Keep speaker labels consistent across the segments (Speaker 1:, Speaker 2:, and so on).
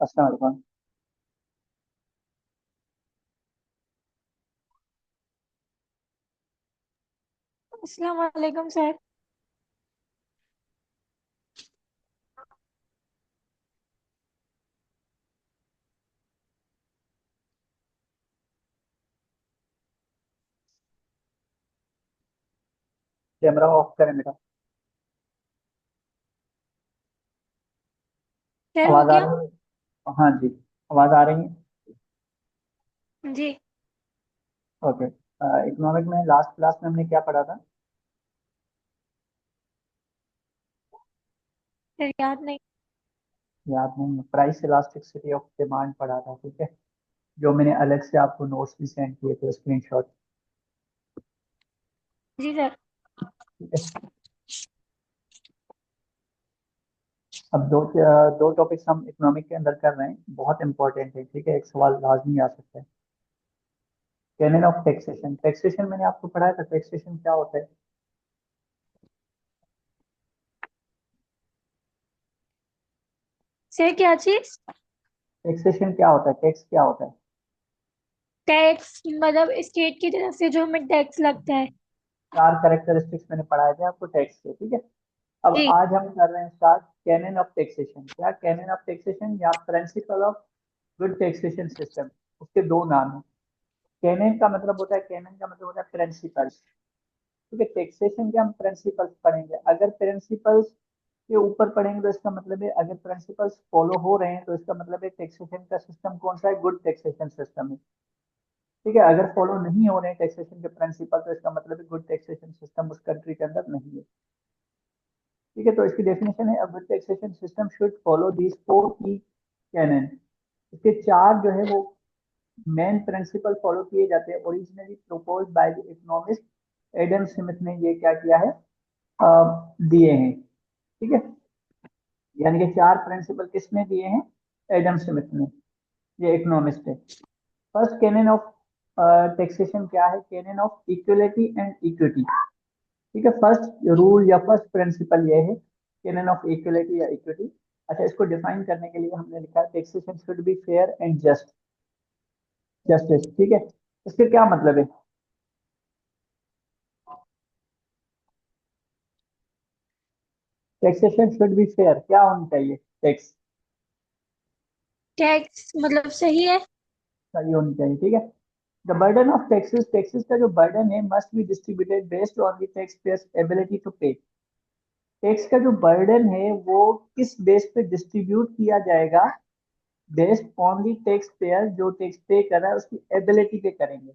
Speaker 1: अस्सलाम वालेकुम।
Speaker 2: अस्सलाम वालेकुम सर।
Speaker 1: कैमरा ऑफ करें बेटा।
Speaker 2: सर हो
Speaker 1: आवाज आ
Speaker 2: गया।
Speaker 1: रही है? हाँ जी, आवाज आ रही है।
Speaker 2: जी।
Speaker 1: ओके। इकोनॉमिक में लास्ट क्लास में हमने क्या पढ़ा था?
Speaker 2: सर याद नहीं।
Speaker 1: याद नहीं है। प्राइस इलास्टिसिटी ऑफ डिमांड पढ़ा था, ठीक है। जो मैंने अलग से आपको नोट्स भी सेंड किए थे, स्क्रीनशॉट।
Speaker 2: जी सर।
Speaker 1: ठीक है। अब दो टॉपिक्स हम इकोनॉमिक के अंदर कर रहे हैं, बहुत इंपॉर्टेंट है, ठीक है। एक सवाल लाजमी आ सकता है। Canon of taxation. टैक्सेशन मैंने आपको पढ़ाया था, टैक्सेशन क्या होता है?
Speaker 2: सर क्या चीज?
Speaker 1: टैक्सेशन क्या होता है, टैक्स क्या होता है?
Speaker 2: टैक्स मतलब स्टेट की तरफ से जो हमें टैक्स लगता है।
Speaker 1: चार कैरेक्टरिस्टिक्स मैंने पढ़ाए थे आपको टैक्स के, ठीक है। अब
Speaker 2: जी।
Speaker 1: आज हम कर रहे हैं स्टार्ट कैनन ऑफ टैक्सेशन। क्या कैनन ऑफ टैक्सेशन या principle of good taxation system, उसके दो नाम हैं। कैनन का मतलब होता है, कैनन का मतलब होता है प्रिंसिपल, ठीक है। टैक्सेशन के हम प्रिंसिपल्स पढ़ेंगे। अगर प्रिंसिपल्स के ऊपर पढ़ेंगे तो इसका मतलब है, अगर प्रिंसिपल्स फॉलो हो रहे हैं तो इसका मतलब है टैक्सेशन का सिस्टम कौन सा है, गुड टैक्सेशन सिस्टम है, ठीक है। अगर फॉलो नहीं हो रहे हैं टैक्सेशन के प्रिंसिपल तो इसका मतलब है गुड टैक्सेशन सिस्टम उस कंट्री के अंदर नहीं है, ठीक है। तो इसकी डेफिनेशन है, a good taxation system should follow these four की कैनन। इसके चार जो है वो मेन प्रिंसिपल फॉलो किए जाते हैं। Originally propose by the economist Adam Smith ने ये क्या किया है, दिए हैं, ठीक है। यानी कि चार प्रिंसिपल किसने दिए हैं, एडम स्मिथ ने, ये इकोनॉमिस्ट है। फर्स्ट कैनन ऑफ टैक्सेशन क्या है, canon of equality and equity, ठीक है। फर्स्ट रूल या फर्स्ट प्रिंसिपल ये है, कैनन ऑफ इक्वलिटी या इक्विटी। अच्छा, इसको डिफाइन करने के लिए हमने लिखा है taxation should be fair and just, justice, ठीक है। इसके क्या मतलब है? टैक्सेशन शुड बी फेयर, क्या होनी चाहिए, टैक्स
Speaker 2: टैक्स मतलब सही है।
Speaker 1: सही होनी चाहिए, ठीक है। The burden of taxes, taxes का जो बर्डन है must be distributed based on the tax payers ability to pay. Tax का जो बर्डन है वो किस बेस पे डिस्ट्रीब्यूट किया जाएगा, based on the tax payer, जो टैक्स पे कर रहा है उसकी एबिलिटी पे करेंगे।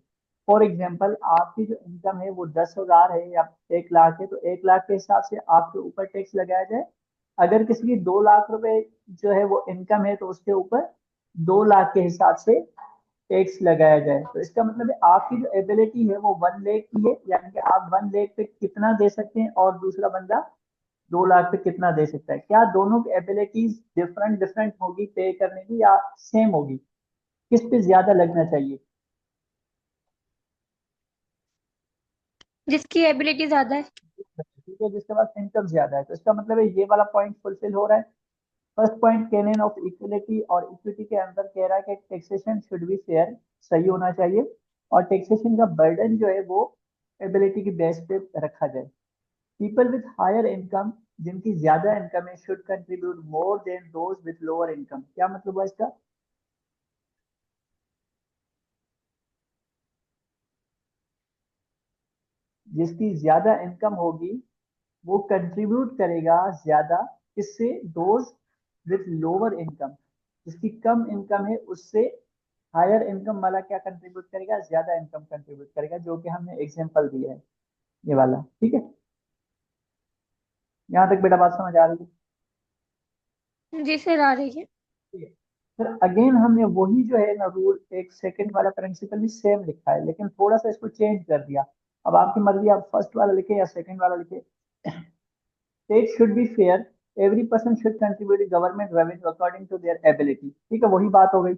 Speaker 1: फॉर एग्जाम्पल, आपकी जो इनकम है वो 10,000 है या 1 लाख है, तो 1 लाख के हिसाब से आपके ऊपर टैक्स लगाया जाए। अगर किसी की 2 लाख रुपए जो है वो इनकम है तो उसके ऊपर 2 लाख के हिसाब से टैक्स लगाया जाए। तो इसका मतलब है आपकी जो एबिलिटी है वो 1 लाख की है, यानी कि आप 1 लाख पे कितना दे सकते हैं और दूसरा बंदा 2 लाख पे कितना दे सकता है। क्या दोनों की एबिलिटीज डिफरेंट डिफरेंट होगी पे करने की या सेम होगी? किस पे ज्यादा लगना चाहिए?
Speaker 2: जिसकी एबिलिटी ज्यादा है।
Speaker 1: ठीक है, जिसके पास इनकम ज्यादा है। तो इसका मतलब है ये वाला पॉइंट फुलफिल हो रहा है। First point canon of equality और इक्विटी के अंदर कह रहा है कि टैक्सेशन शुड बी फेयर, सही होना चाहिए, और टैक्सेशन का बर्डन जो है वो एबिलिटी की बेस पे रखा जाए। पीपल विथ हायर इनकम, जिनकी ज्यादा इनकम है, should contribute more than those with lower income. क्या मतलब हुआ इसका? जिसकी ज्यादा इनकम होगी वो कंट्रीब्यूट करेगा ज्यादा, किससे, दोज विथ लोअर इनकम। जिसकी कम इनकम है उससे हायर इनकम वाला क्या कंट्रीब्यूट करेगा, ज्यादा इनकम कंट्रीब्यूट करेगा, जो कि हमने एग्जांपल दिया है ये वाला, ठीक है। यहाँ तक बेटा बात समझ आ रही है?
Speaker 2: जी सर आ रही है।
Speaker 1: ठीक है। फिर अगेन हमने वही जो है ना रूल, एक सेकंड वाला प्रिंसिपल भी सेम लिखा है, लेकिन थोड़ा सा इसको चेंज कर दिया। अब आपकी मर्जी, आप फर्स्ट वाला लिखे या सेकंड वाला लिखे। State should be fair. Every person should contribute to government revenue according to their ability. ठीक है, वही बात हो गई।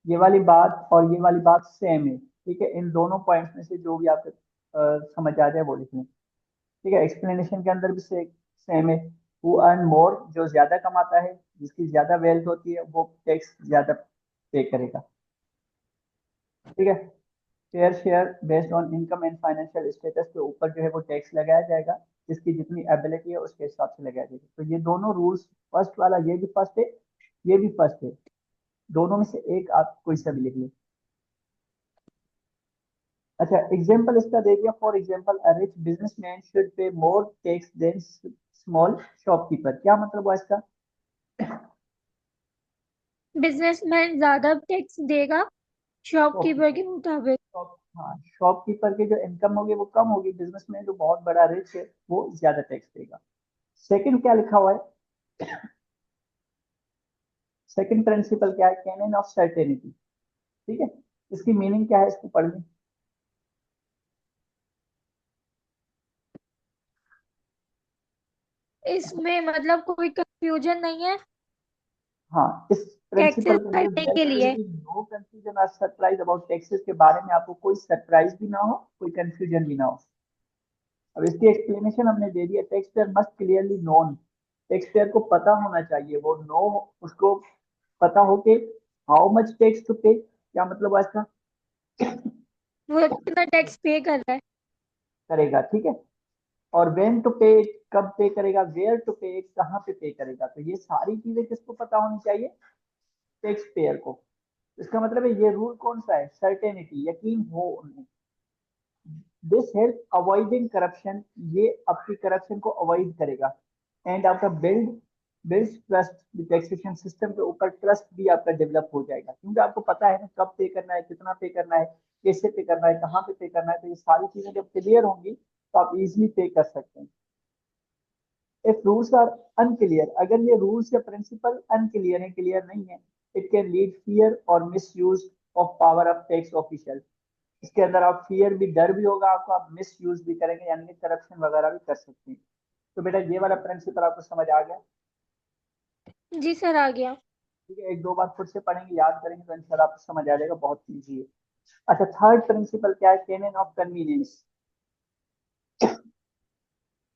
Speaker 1: ये वाली बात और ये वाली बात सेम है, ठीक है। इन दोनों पॉइंट्स में से जो भी आपको समझ आ जाए वो लिख लें, ठीक है। एक्सप्लेनेशन के अंदर भी सेम है। हु अर्न मोर, जो ज्यादा कमाता है, जिसकी ज्यादा वेल्थ होती है, वो टैक्स ज्यादा पे करेगा। ठीक है। Fair share based on income and financial status के ऊपर जो है वो टैक्स लगाया जाएगा, जिसकी जितनी एबिलिटी है उसके हिसाब से लगाया जाएगा। तो ये दोनों रूल्स, फर्स्ट वाला ये भी फर्स्ट है, ये भी फर्स्ट है, दोनों में से एक आप कोई सा भी लिख लें। अच्छा, एग्जाम्पल इसका दे दिया, for example a rich businessman should pay more tax than small shopkeeper. क्या मतलब हुआ इसका?
Speaker 2: बिजनेसमैन ज्यादा टैक्स देगा शॉपकीपर
Speaker 1: शॉपकीपर,
Speaker 2: के मुताबिक।
Speaker 1: हाँ, शॉपकीपर की जो इनकम होगी वो कम होगी, बिजनेसमैन जो बहुत बड़ा रिच है वो ज्यादा टैक्स देगा। सेकंड क्या लिखा हुआ है? सेकंड प्रिंसिपल क्या है? Cannon of certainty. ठीक है, इसकी मीनिंग क्या है, इसको पढ़ लें।
Speaker 2: इसमें मतलब कोई कंफ्यूजन नहीं है
Speaker 1: हाँ, इस प्रिंसिपल
Speaker 2: टैक्सेस
Speaker 1: के अंदर
Speaker 2: भरने
Speaker 1: देयर
Speaker 2: के
Speaker 1: विल
Speaker 2: लिए।
Speaker 1: बी नो कंफ्यूजन और सरप्राइज अबाउट टैक्सेस के बारे में आपको कोई सरप्राइज भी ना हो, कोई कंफ्यूजन भी ना हो। अब इसकी एक्सप्लेनेशन हमने दे दिया, tax payer must clearly known, tax payer को पता होना चाहिए, वो नो, उसको पता हो कि हाउ मच टैक्स टू पे। क्या मतलब है इसका?
Speaker 2: वो कितना टैक्स पे कर रहा है।
Speaker 1: करेगा, ठीक है। और वेन टू पे, कब पे करेगा, वेयर टू पे, कहाँ पे करेगा। तो ये सारी चीजें किसको पता होनी चाहिए? टैक्स पेयर को। इसका मतलब है ये रूल कौन सा है? सर्टेनिटी, यकीन हो उन्हें। दिस हेल्प अवॉइडिंग करप्शन, ये आपकी करप्शन को अवॉइड करेगा। एंड आपका बिल्ड ट्रस्ट, टैक्सेशन सिस्टम के ऊपर ट्रस्ट भी आपका डेवलप हो जाएगा, क्योंकि आपको पता है ना कब पे करना है, कितना पे करना है, कैसे पे करना है, कहाँ पे करना है। तो ये सारी चीजें जब क्लियर होंगी तो आप इजिली पे कर सकते हैं। इफ रूल्स आर अनक्लियर, अगर ये रूल्स या प्रिंसिपल अनक्लियर है, क्लियर नहीं है, इट कैन लीड फियर और miss use of power of tax official. इसके अंदर आप फियर भी, डर भी होगा आपको, आप मिस यूज भी करेंगे, यानी कि करप्शन वगैरह भी कर सकते हैं। तो बेटा ये वाला प्रिंसिपल आपको समझ आ गया?
Speaker 2: जी सर, आ गया।
Speaker 1: ठीक है, एक दो बार खुद से पढ़ेंगे, याद करेंगे तो इंशाल्लाह आपको समझ आ जाएगा, बहुत ईजी है। अच्छा, थर्ड प्रिंसिपल क्या है? Canon of convenience.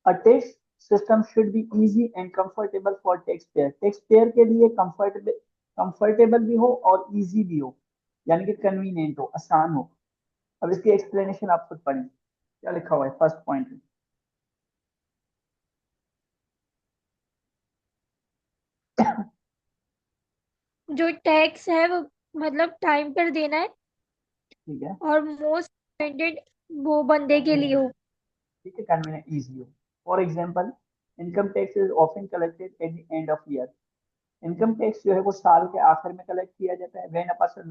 Speaker 1: A tax system should be easy and comfortable for taxpayer, taxpayer के लिए कंफर्टेबल भी हो और इजी भी हो, यानी कि कन्वीनियंट हो, आसान हो। अब इसकी एक्सप्लेनेशन आप खुद पढ़ें, क्या लिखा हुआ है फर्स्ट पॉइंट में।
Speaker 2: जो टैक्स है वो मतलब टाइम पर देना है
Speaker 1: ठीक है,
Speaker 2: और मोस्ट डिपेंडेंट वो बंदे के लिए
Speaker 1: कन्वीनियंट,
Speaker 2: हो।
Speaker 1: ठीक है, कन्वीनियंट इजी हो। For example, income tax is often collected at the end of year. Income tax जो है वो साल के आखिर में कलेक्ट किया जाता है। When a person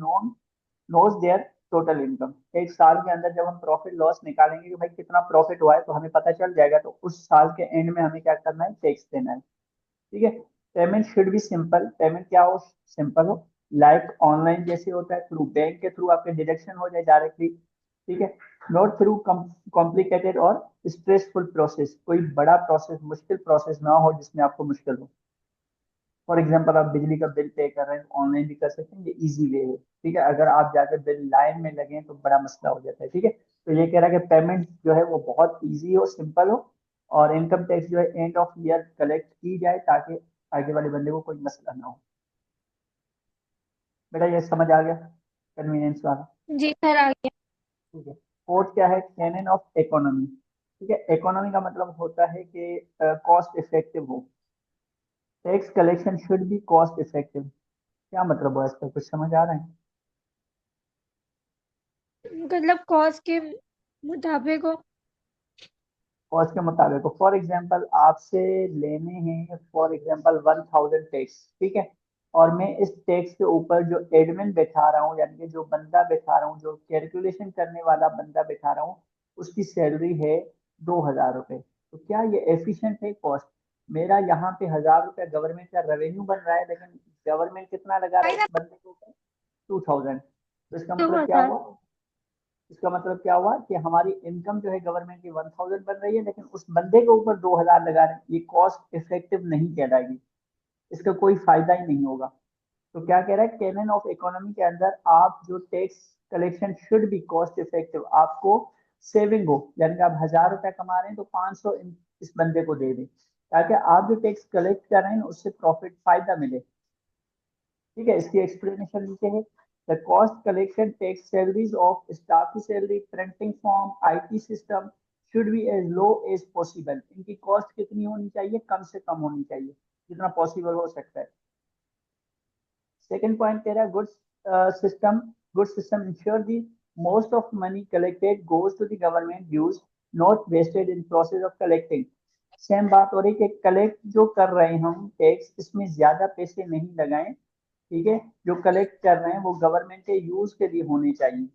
Speaker 1: knows their total income, एक साल के अंदर जब हम प्रॉफिट लॉस निकालेंगे कि भाई कितना प्रॉफिट हुआ है तो हमें पता चल जाएगा, तो उस साल के एंड में हमें क्या करना है? टैक्स देना है। ठीक है। Payment should be simple, payment क्या हो? सिंपल हो, लाइक ऑनलाइन जैसे होता है, थ्रू बैंक के थ्रू आपके डिडक्शन हो जाए डायरेक्टली। ठीक है, नॉट थ्रू कॉम्प्लिकेटेड और स्ट्रेसफुल प्रोसेस, कोई बड़ा प्रोसेस, मुश्किल प्रोसेस ना हो जिसमें आपको मुश्किल हो। फॉर एग्जाम्पल, आप बिजली का बिल पे कर रहे हैं, ऑनलाइन भी कर सकते हैं, ये इजी वे है। ठीक है, अगर आप जाकर बिल लाइन में लगे तो बड़ा मसला हो जाता है। ठीक है, तो ये कह रहा है कि पेमेंट जो है वो बहुत इजी हो, सिंपल हो, और इनकम टैक्स जो है एंड ऑफ ईयर कलेक्ट की जाए, ताकि आगे वाले बंदे को कोई मसला ना हो। बेटा ये समझ आ गया, कन्वीनियंस वाला?
Speaker 2: जी सर, आ गया।
Speaker 1: ठीक है। फोर्थ क्या है? Canon of economy. ठीक है, इकोनॉमी का मतलब होता है कि कॉस्ट इफेक्टिव हो, tax collection should be cost effective. क्या मतलब है इसका, कुछ समझ आ रहा है?
Speaker 2: मतलब कॉस्ट के मुताबिक हो।
Speaker 1: कॉस्ट के मुताबिक। फॉर एग्जाम्पल, आपसे लेने हैं फॉर एग्जाम्पल 1000 टैक्स, ठीक है, और मैं इस टैक्स के ऊपर जो एडमिन बैठा रहा हूँ, यानी कि जो बंदा बैठा रहा हूँ, जो कैलकुलेशन करने वाला बंदा बैठा रहा हूँ, उसकी सैलरी है 2000 रुपये। तो क्या ये एफिशिएंट है कॉस्ट? मेरा यहाँ पे 1000 रुपया गवर्नमेंट का रेवेन्यू बन रहा है, लेकिन गवर्नमेंट कितना लगा रहा है इस बंदे के ऊपर? 2000। तो इसका
Speaker 2: दो
Speaker 1: मतलब क्या
Speaker 2: हजार
Speaker 1: हुआ? इसका मतलब क्या हुआ कि हमारी इनकम जो है गवर्नमेंट की 1000 बन रही है, लेकिन उस बंदे के ऊपर 2000 लगा रहे हैं, ये कॉस्ट इफेक्टिव नहीं कहलाएगी, इसका कोई फायदा ही नहीं होगा। तो क्या कह रहा है कैनन ऑफ इकोनॉमी के अंदर? आप जो tax collection should be cost effective, आपको सेविंग हो, यानी कि आप 1000 रुपया कमा रहे हैं तो 500 इस बंदे को दे दें, ताकि आप जो टैक्स कलेक्ट कर रहे हैं उससे प्रॉफिट फायदा मिले। ठीक है, इसकी एक्सप्लेनेशन नीचे है। The cost collection tax salaries of staff की salary, printing form, IT system should be as low as possible. इनकी कॉस्ट कितनी होनी चाहिए? कम से कम होनी चाहिए, जितना पॉसिबल हो सकता है। सेकंड पॉइंट तेरा good system ensure the most of money collected goes to the government dues, not wasted in process of collecting. Same बात हो रही कि कलेक्ट जो कर रहे हैं हम टैक्स, इसमें ज्यादा पैसे नहीं लगाएं। ठीक है, जो कलेक्ट कर रहे हैं वो गवर्नमेंट के यूज के लिए होने चाहिए।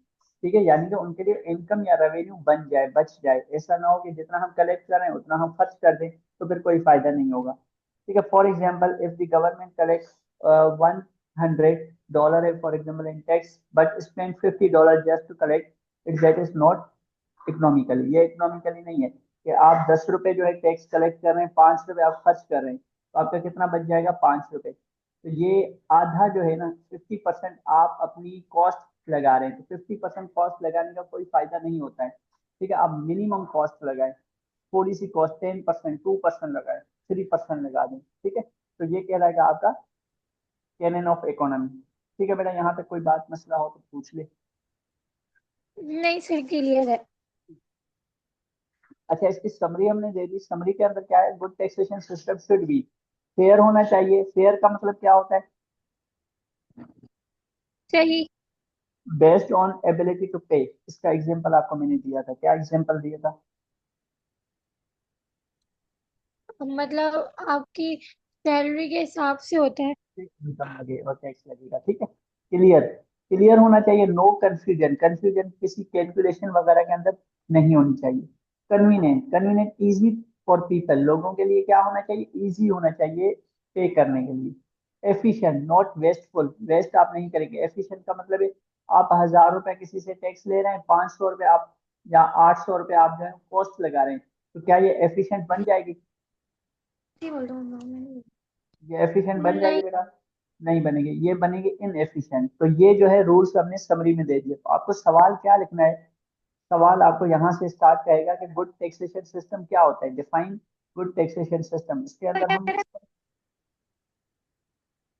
Speaker 1: ठीक है, यानी कि उनके लिए इनकम या रेवेन्यू बन जाए, बच जाए। ऐसा ना हो कि जितना हम कलेक्ट कर रहे हैं उतना हम खर्च कर दें, तो फिर कोई फायदा नहीं होगा। ठीक है, for example if the government collect $100 है for example in tax, but spend $50 just to collect it, that is not economically. ये इकोनॉमिकली नहीं है कि आप 10 रुपए जो है टैक्स कलेक्ट कर रहे हैं, 5 रुपए आप खर्च कर रहे हैं, तो आपका कितना बच जाएगा? 5 रुपए। तो ये आधा जो है ना, 50% आप अपनी कॉस्ट लगा रहे हैं। तो 50% कॉस्ट लगाने का कोई फायदा नहीं होता है। ठीक है, आप मिनिमम कॉस्ट लगाएं, थोड़ी सी कॉस्ट 10%, 2% लगाएं, 3% लगा दें। ठीक है, तो ये कहलाएगा आपका कैनन ऑफ इकोनॉमी। ठीक है बेटा, यहाँ तक कोई बात मसला हो तो पूछ ले।
Speaker 2: नहीं सर, क्लियर है।
Speaker 1: अच्छा, इसकी समरी हमने दे दी। समरी के अंदर क्या है? Good taxation system should be fair होना चाहिए। फेयर का मतलब क्या होता है?
Speaker 2: सही।
Speaker 1: बेस्ड ऑन एबिलिटी टू पे। इसका एग्जांपल आपको मैंने दिया था, क्या एग्जांपल दिया था?
Speaker 2: मतलब आपकी सैलरी के हिसाब से होता है।
Speaker 1: इनकम लगे और टैक्स लगेगा। ठीक है, क्लियर। क्लियर होना चाहिए, नो कंफ्यूजन। कंफ्यूजन किसी कैलकुलेशन वगैरह के अंदर नहीं होनी चाहिए। Convenient, convenient easy for people. लोगों के लिए क्या होना चाहिए? इजी होना चाहिए पे करने के लिए। Efficient, not wasteful. वेस्ट आप नहीं करेंगे। एफिशिएंट का मतलब है आप 1000 रुपए किसी से टैक्स ले रहे हैं, 500 रुपए आप या 800 रुपए आप जो है कॉस्ट लगा रहे हैं, तो क्या ये एफिशिएंट बन जाएगी?
Speaker 2: नहीं बोल रहा हूँ।
Speaker 1: ये एफिशिएंट बन जाएगी
Speaker 2: नहीं।
Speaker 1: बेटा? नहीं बनेगी, ये बनेगी इनएफिशिएंट। तो ये जो है रूल्स हमने समरी में दे दिए। तो आपको सवाल क्या लिखना है? सवाल आपको यहाँ से स्टार्ट करेगा कि गुड टैक्सेशन सिस्टम क्या होता है, डिफाइन गुड टैक्सेशन सिस्टम। इसके अंदर हम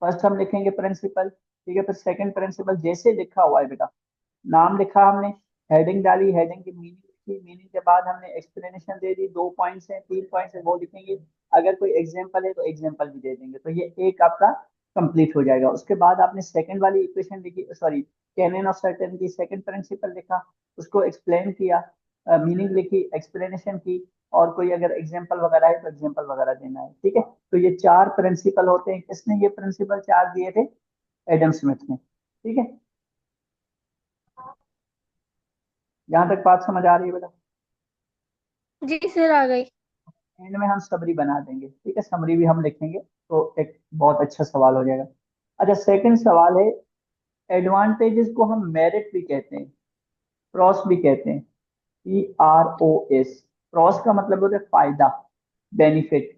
Speaker 1: फर्स्ट हम लिखेंगे प्रिंसिपल। ठीक है, फिर सेकंड प्रिंसिपल जैसे लिखा हुआ है बेटा, नाम लिखा हमने, हेडिंग डाली, हेडिंग की मीनिंग लिखी, मीनिंग के बाद हमने एक्सप्लेनेशन दे दी। 2 पॉइंट्स हैं, 3 पॉइंट्स है, वो लिखेंगे। अगर कोई एग्जांपल है तो एग्जांपल भी दे देंगे। तो ये एक आपका कंप्लीट हो जाएगा। उसके बाद आपने सेकंड वाली इक्वेशन लिखी, sorry, canon of certainty, second principle लिखा, उसको एक्सप्लेन किया, मीनिंग लिखी, एक्सप्लेनेशन की, और कोई अगर एग्जांपल वगैरह है तो एग्जांपल वगैरह देना है। ठीक है, तो ये 4 प्रिंसिपल होते हैं। किसने ये प्रिंसिपल 4 दिए थे? एडम स्मिथ ने। ठीक है, यहाँ तक बात समझ आ रही है बेटा?
Speaker 2: जी सर, आ गई।
Speaker 1: एंड में हम समरी बना देंगे। ठीक है, समरी भी हम लिखेंगे, तो एक बहुत अच्छा सवाल हो जाएगा। अच्छा, सेकंड सवाल है, एडवांटेजेस को हम मेरिट भी कहते हैं, प्रॉस भी कहते हैं। PROS। प्रॉस का मतलब होता है फायदा, बेनिफिट।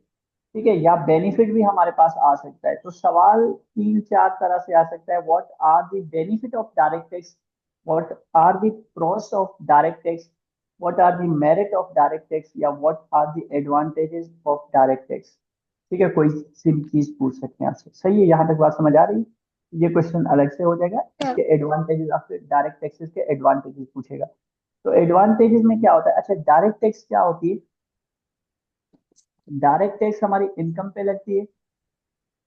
Speaker 1: ठीक है, या बेनिफिट भी हमारे पास आ सकता है। तो सवाल 3-4 तरह से आ सकता है। What are the benefit of direct tax, what are the pros of direct tax, what are the merit of direct tax, या what are the advantages of direct tax. ठीक है, कोई सी भी चीज पूछ सकते हैं आपसे। सही है, यहाँ तक बात समझ आ रही है? ये क्वेश्चन अलग से हो जाएगा,
Speaker 2: सर,
Speaker 1: इसके एडवांटेजेस, आपसे डायरेक्ट टैक्सेस के एडवांटेजेस पूछेगा। तो एडवांटेजेस में क्या होता है? अच्छा, डायरेक्ट टैक्स क्या होती है? डायरेक्ट टैक्स हमारी इनकम पे लगती है,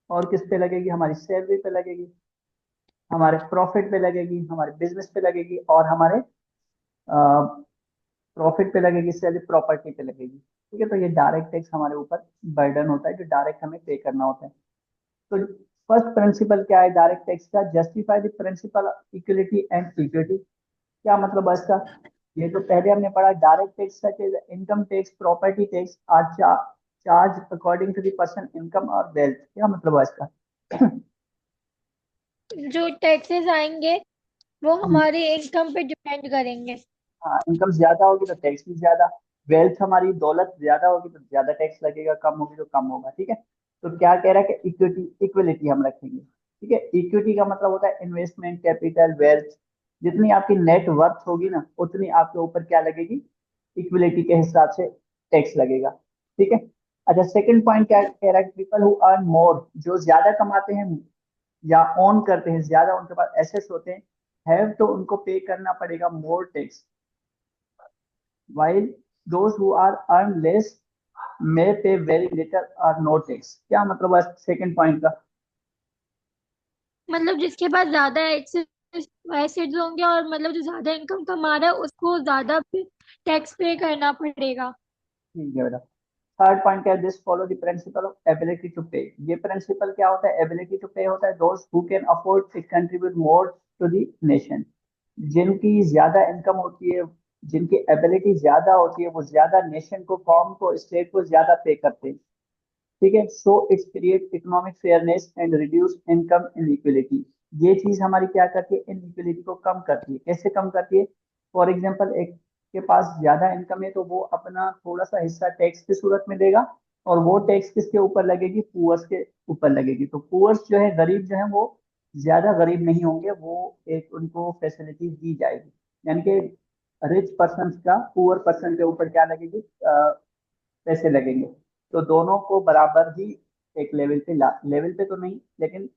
Speaker 1: और किस पे लगेगी? हमारी सैलरी पे लगेगी, हमारे प्रॉफिट पे लगेगी, हमारे बिजनेस पे लगेगी, और हमारे प्रॉफिट पे लगेगी, सैलरी, प्रॉपर्टी पे लगेगी। ठीक है, तो ये डायरेक्ट टैक्स हमारे ऊपर बर्डन होता है, जो डायरेक्ट हमें पे करना होता है। तो फर्स्ट प्रिंसिपल क्या है डायरेक्ट टैक्स का? Justify the principle equality and equity. क्या मतलब है इसका? ये तो पहले हमने पढ़ा, direct tax such as income tax, property tax are charge according to the person income और वेल्थ। क्या मतलब है इसका?
Speaker 2: जो टैक्सेस आएंगे वो हमारी इनकम पे डिपेंड करेंगे।
Speaker 1: हाँ, इनकम ज्यादा होगी तो टैक्स भी ज्यादा। वेल्थ, हमारी दौलत ज्यादा होगी तो ज्यादा टैक्स लगेगा, कम होगी तो कम होगा। ठीक है, तो क्या कह रहा है कि इक्विटी, इक्विलिटी हम रखेंगे। ठीक है, इक्विटी का मतलब होता है इन्वेस्टमेंट, कैपिटल, वेल्थ। जितनी आपकी नेट वर्थ होगी ना, उतनी आपके ऊपर क्या लगेगी? इक्विलिटी के हिसाब से टैक्स लगेगा। ठीक है, अच्छा, सेकंड पॉइंट क्या कह रहा है? पीपल हु अर्न मोर, जो ज्यादा कमाते हैं या ओन करते हैं, ज्यादा उनके पास एसेट्स होते हैं, हैव तो उनको पे करना पड़ेगा more tax, while those who are earn less may pay very little or no tax। क्या मतलब है सेकंड पॉइंट का?
Speaker 2: मतलब जिसके पास ज्यादा एसेट्स होंगे और मतलब जो ज्यादा इनकम कमा रहा है उसको ज्यादा टैक्स पे करना पड़ेगा।
Speaker 1: ठीक है बेटा। थर्ड पॉइंट क्या है? This follow the principle of ability to pay. ये प्रिंसिपल क्या होता है? एबिलिटी टू पे होता है दोस्त who can afford to contribute more to the nation. जिनकी ज्यादा इनकम होती है, जिनकी एबिलिटी ज्यादा होती है, वो ज्यादा नेशन को, कॉम को, स्टेट को ज्यादा पे करते हैं। ठीक है, so it's create economic fairness and reduce income inequality. ये चीज हमारी क्या करती है? इनइक्वलिटी को कम करती है। कैसे कम करती है? फॉर एग्जांपल, एक के पास ज्यादा इनकम है तो वो अपना थोड़ा सा हिस्सा टैक्स की सूरत में देगा, और वो टैक्स किसके ऊपर लगेगी? पुअर्स के ऊपर लगेगी। तो पुअर्स जो है, गरीब जो है, वो ज्यादा गरीब नहीं होंगे, वो एक उनको फैसिलिटी दी जाएगी। यानी कि रिच पर्सन का पुअर पर्सन के ऊपर क्या लगेगी? पैसे लगेंगे। तो दोनों को बराबर ही एक लेवल पे ला, लेवल पे तो नहीं, लेकिन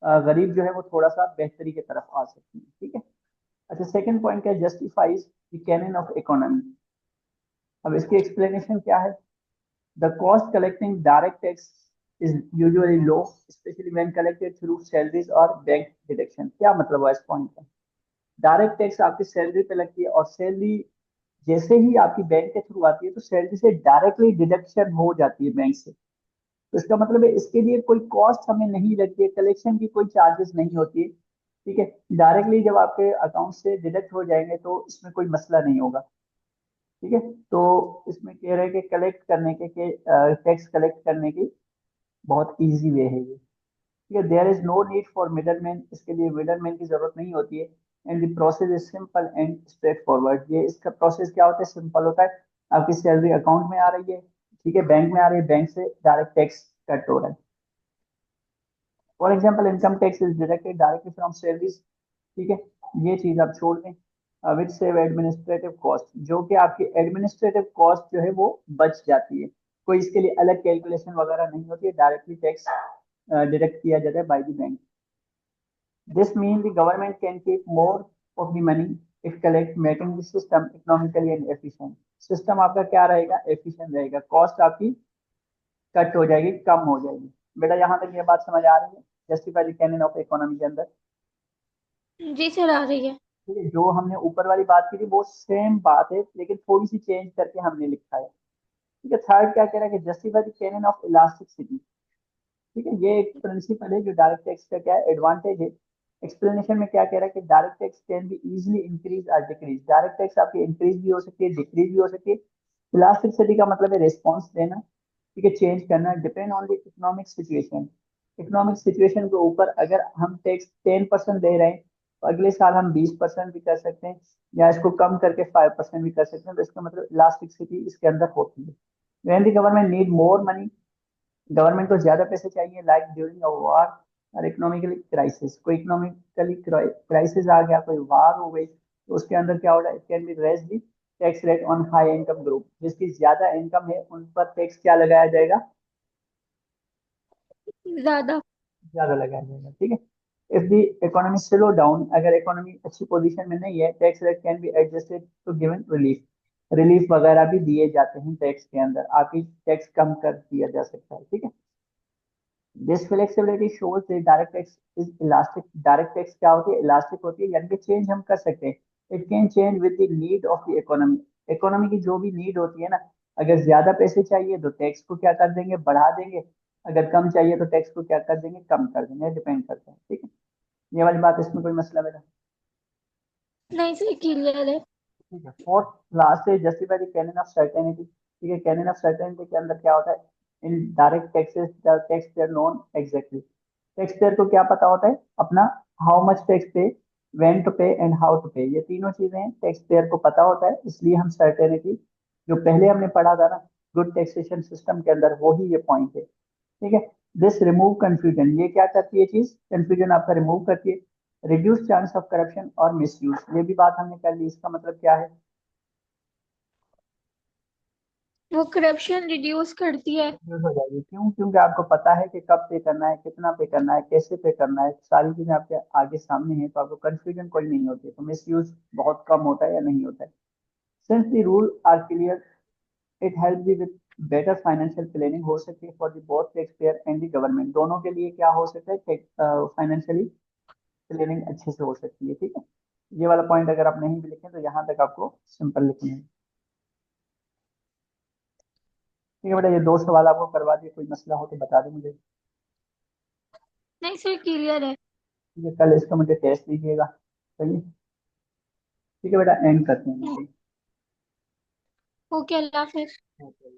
Speaker 1: गरीब जो है वो थोड़ा सा बेहतरी की तरफ आ सकती है। ठीक है। अच्छा, सेकंड पॉइंट क्या? Justifies the canon of economy. अब इसकी एक्सप्लेनेशन क्या है? The cost collecting direct tax is usually low, specially when collected through salaries और बैंक डिडक्शन। क्या मतलब है इस पॉइंट का? डायरेक्ट टैक्स आपकी सैलरी पे लगती है, और सैलरी जैसे ही आपकी बैंक के थ्रू आती है तो सैलरी से डायरेक्टली डिडक्शन हो जाती है बैंक से। तो इसका मतलब है इसके लिए कोई कॉस्ट हमें नहीं लगती है, कलेक्शन की कोई चार्जेस नहीं होती है। ठीक है, डायरेक्टली जब आपके अकाउंट से डिडक्ट हो जाएंगे तो इसमें कोई मसला नहीं होगा। ठीक है, तो इसमें कह रहे हैं कि कलेक्ट करने के टैक्स कलेक्ट करने की बहुत इजी वे है ये। ठीक है, there is no need for middleman, इसके लिए मिडलमैन की जरूरत नहीं होती है। And the process is simple and straightforward. ये इसका प्रोसेस क्या होता है? सिंपल होता है। आपकी सैलरी अकाउंट में आ रही है, ठीक है, बैंक में आ रही है, बैंक से डायरेक्ट टैक्स कट हो रहा है। For example, income tax is deducted directly from salaries. ठीक है, ये चीज आप छोड़ दें। विच सेव एडमिनिस्ट्रेटिव कॉस्ट, जो कि आपकी एडमिनिस्ट्रेटिव कॉस्ट जो है वो बच जाती है। कोई इसके लिए अलग कैलकुलेशन वगैरह नहीं होती है, डायरेक्टली टैक्स डिडक्ट किया जाता है by the bank. This means the government can keep more of the money if collect, making the system economically and efficient। System आपका क्या रहेगा? एफिशिएंट रहेगा, कॉस्ट आपकी कट हो जाएगी, कम हो जाएगी। बेटा, यहाँ तक ये बात समझ आ रही है? Justify the canon of economy के अंदर।
Speaker 2: जी सर, आ रही है।
Speaker 1: ठीक है, जो हमने ऊपर वाली बात की थी वो सेम बात है, लेकिन थोड़ी सी चेंज करके हमने लिखा है। ठीक है, थर्ड क्या कह रहा है? कि justify the canon of elasticity. ठीक है, ये एक प्रिंसिपल है जो डायरेक्ट टैक्स का क्या एडवांटेज है। एक्सप्लेनेशन में क्या कह रहा है? कि direct tax can be easily increase और डिक्रीज। डायरेक्ट टैक्स आपकी इंक्रीज भी हो सकती है, डिक्रीज भी हो सकती है। इलास्टिसिटी का मतलब है रिस्पॉन्स देना, ठीक है, चेंज करना, depend on the economic situation. Economic situation के ऊपर अगर हम टैक्स 10% दे रहे हैं तो अगले साल हम 20% भी कर सकते हैं, या इसको कम करके 5% भी कर सकते हैं। तो इसका मतलब इलास्टिसिटी इसके अंदर होती है। when the government need more money, government को ज्यादा पैसे चाहिए, लाइक ड्यूरिंग अ वॉर और इकोनॉमिकली क्राइसिस। कोई इकोनॉमिकली क्राइसिस आ गया, कोई वार हो गई, तो उसके अंदर क्या हो रहा है? It can be raise the tax rate on high income group. जिसकी ज्यादा इनकम है उन पर टैक्स क्या लगाया जाएगा?
Speaker 2: ज्यादा।
Speaker 1: ज्यादा लगाया जाएगा। ठीक है, if the economy slow down, अगर इकोनॉमी अच्छी पोजीशन में नहीं है, tax rate can be adjusted to given relief. Relief वगैरह भी दिए जाते हैं टैक्स के अंदर, आपकी टैक्स कम कर दिया जा सकता है। ठीक है, this flexibility shows the direct tax is elastic. Direct tax क्या होती है? इलास्टिक होती है, यानी कि चेंज हम कर सकते हैं। It can change with the need of the economy. Economy की जो भी नीड होती है ना, अगर ज्यादा पैसे चाहिए तो टैक्स को क्या कर देंगे? बढ़ा देंगे। अगर कम चाहिए तो टैक्स को क्या कर देंगे? कम कर देंगे। डिपेंड करता है। ठीक है, ये वाली बात, इसमें कोई मसला बेटा?
Speaker 2: नहीं सर, क्लियर है।
Speaker 1: ठीक है, फोर्थ लास्ट है justify the cannon of certainty. ठीक है, कैनन ऑफ सर्टेनिटी के अंदर क्या होता है? In direct taxes the tax payer known exactly. Tax payer को क्या पता होता है अपना? हाउ मच टैक्स पे, व्हेन टू पे एंड हाउ टू पे। ये तीनों चीजें टैक्स पेयर को पता होता है, इसलिए हम सर्टेनिटी, जो पहले हमने पढ़ा था ना गुड टैक्सेशन सिस्टम के अंदर, वो ही ये पॉइंट है। ठीक है, दिस रिमूव कंफ्यूजन। ये क्या करती है चीज? कंफ्यूजन आपका रिमूव करती है। रिड्यूस चांस ऑफ करप्शन और मिसयूज, ये भी बात हमने कर ली। इसका मतलब क्या है?
Speaker 2: वो करप्शन रिड्यूस करती है।
Speaker 1: यूज हो जाएगी। क्यों? क्योंकि आपको पता है कि कब पे करना है, कितना पे करना है, कैसे पे करना है, सारी चीजें आपके आगे सामने हैं, तो आपको कंफ्यूजन कोई नहीं होती है, तो मिस यूज बहुत कम होता है या नहीं होता है। Since the rule are clear, it help you with better financial planning हो सकती है for the both tax payer and the government, दोनों के लिए क्या हो सकता है, फाइनेंशियली प्लानिंग अच्छे से हो सकती है। ठीक है, ये वाला पॉइंट अगर आप नहीं भी लिखें तो यहाँ तक आपको सिंपल लिखना है। ठीक है बेटा, ये दो सवाल आपको करवा दिए, कोई मसला हो तो बता दें मुझे।
Speaker 2: नहीं सर, क्लियर है।
Speaker 1: ठीक है, कल इसका मुझे टेस्ट दीजिएगा। सही है। ठीक है बेटा, एंड करते हैं।
Speaker 2: ओके, अल्लाह हाफिज।
Speaker 1: ठीक है।